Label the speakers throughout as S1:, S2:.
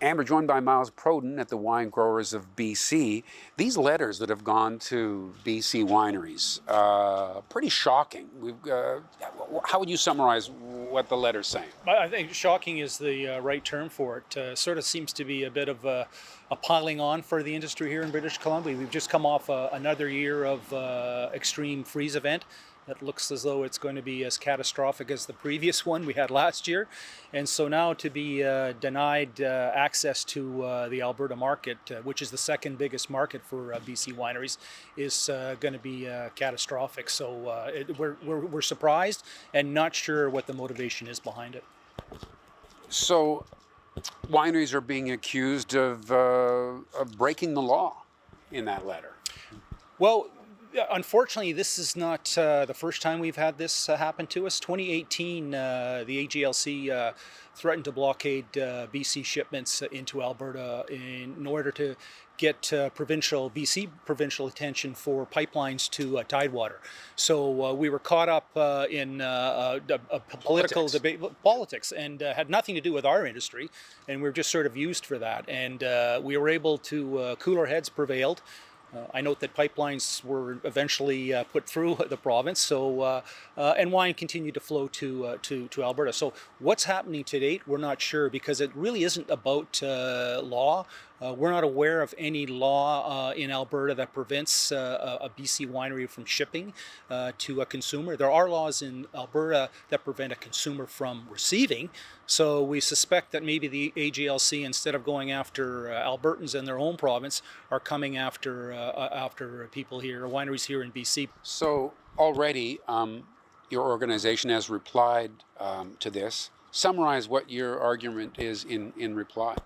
S1: And we're joined by Miles Proden at the Wine Growers of BC. These letters that have gone to BC wineries, pretty shocking. How would you summarize what the letter's saying?
S2: I think shocking is the right term for it. Sort of seems to be a bit of a piling on for the industry here in British Columbia. We've just come off another year of extreme freeze event. That looks as though it's going to be as catastrophic as the previous one we had last year. And so now to be denied access to the Alberta market, which is the second biggest market for BC wineries, is going to be catastrophic. So we're surprised and not sure what the motivation is behind it.
S1: So wineries are being accused of breaking the law in that letter.
S2: Well, unfortunately, this is not the first time we've had this happen to us. 2018, the AGLC threatened to blockade BC shipments into Alberta in order to get BC provincial attention for pipelines to Tidewater. So we were caught up in a political debate, politics, and had nothing to do with our industry, and we were just sort of used for that. And we were able to, cooler heads prevailed. I note that pipelines were eventually put through the province, so and wine continued to flow to Alberta. So what's happening to date, we're not sure, because it really isn't about law. We're not aware of any law in Alberta that prevents a BC winery from shipping to a consumer. There are laws in Alberta that prevent a consumer from receiving. So we suspect that maybe the AGLC, instead of going after Albertans in their own province, are coming after people here, wineries here in BC.
S1: So already your organization has replied to this. Summarize what your argument is in reply.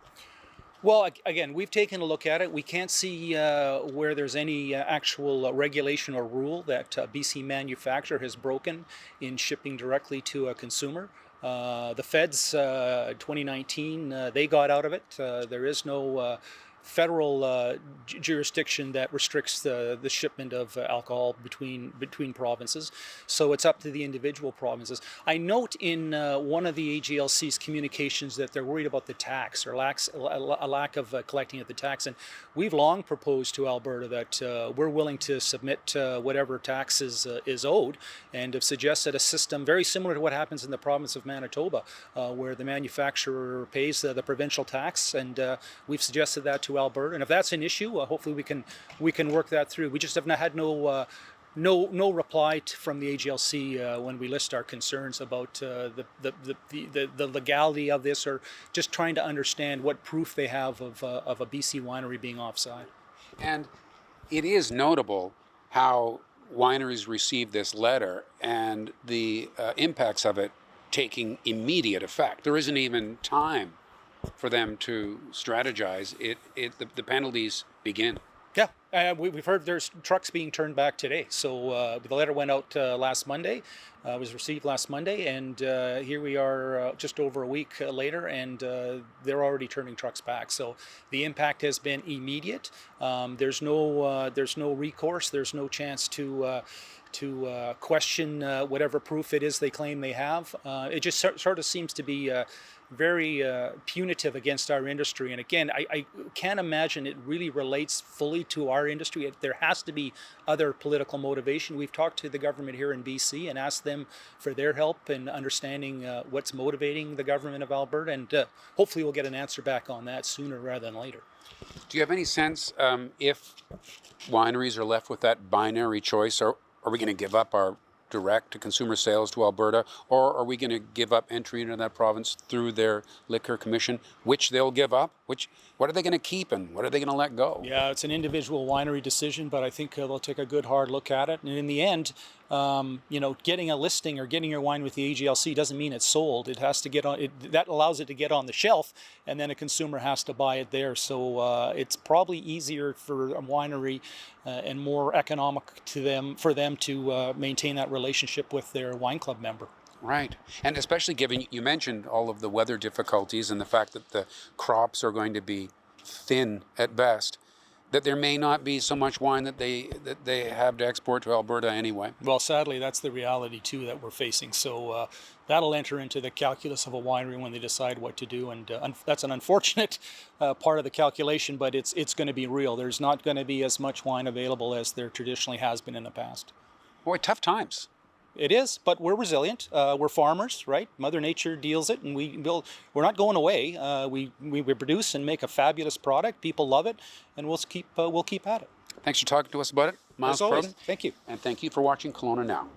S2: Well, again, we've taken a look at it. We can't see where there's any actual regulation or rule that BC manufacturer has broken in shipping directly to a consumer. The feds, 2019, they got out of it. There is no federal jurisdiction that restricts the shipment of alcohol between provinces. So it's up to the individual provinces. I note in one of the AGLC's communications that they're worried about the tax, or a lack of collecting of the tax. And we've long proposed to Alberta that we're willing to submit whatever tax is owed, and have suggested a system very similar to what happens in the province of Manitoba, where the manufacturer pays the provincial tax, and we've suggested that to Alberta, and if that's an issue, hopefully we can work that through. We just have had no reply from the AGLC when we list our concerns about the legality of this, or just trying to understand what proof they have of a BC winery being offside.
S1: And it is notable how wineries receive this letter and the impacts of it taking immediate effect. There isn't even time for them to strategize. The penalties begin.
S2: Yeah, we've heard there's trucks being turned back today. So the letter went out last Monday, was received last Monday, and here we are just over a week later, and they're already turning trucks back. So the impact has been immediate. There's no recourse. There's no chance to question whatever proof it is they claim they have. It just sort of seems to be very punitive against our industry. And again, I can't imagine it really relates fully to our industry. There has to be other political motivation. We've talked to the government here in BC and asked them for their help in understanding what's motivating the government of Alberta, and hopefully we'll get an answer back on that sooner rather than later.
S1: Do you have any sense if wineries are left with that binary choice, or are we going to give up our direct-to-consumer sales to Alberta, or are we going to give up entry into that province through their liquor commission, which they'll give up? What are they going to keep, and what are they going to let go?
S2: Yeah, it's an individual winery decision, but I think they'll take a good hard look at it. And in the end, getting a listing or getting your wine with the AGLC doesn't mean it's sold. It has to get on. That allows it to get on the shelf, and then a consumer has to buy it there. So it's probably easier for a winery and more economic for them to maintain that relationship with their wine club member.
S1: Right. And especially given, you mentioned all of the weather difficulties and the fact that the crops are going to be thin at best. that there may not be so much wine that they have to export to Alberta anyway.
S2: Well, sadly, that's the reality too that we're facing. So that'll enter into the calculus of a winery when they decide what to do, and that's an unfortunate part of the calculation, but it's going to be real. There's not going to be as much wine available as there traditionally has been in the past.
S1: Boy, tough times.
S2: It is, but we're resilient. We're farmers, right? Mother Nature deals it, and we're not going away. We produce and make a fabulous product. People love it, and we'll keep at it.
S1: Thanks for talking to us about it, Miles
S2: As always,
S1: Croton.
S2: thank you.
S1: And thank you for watching Kelowna Now.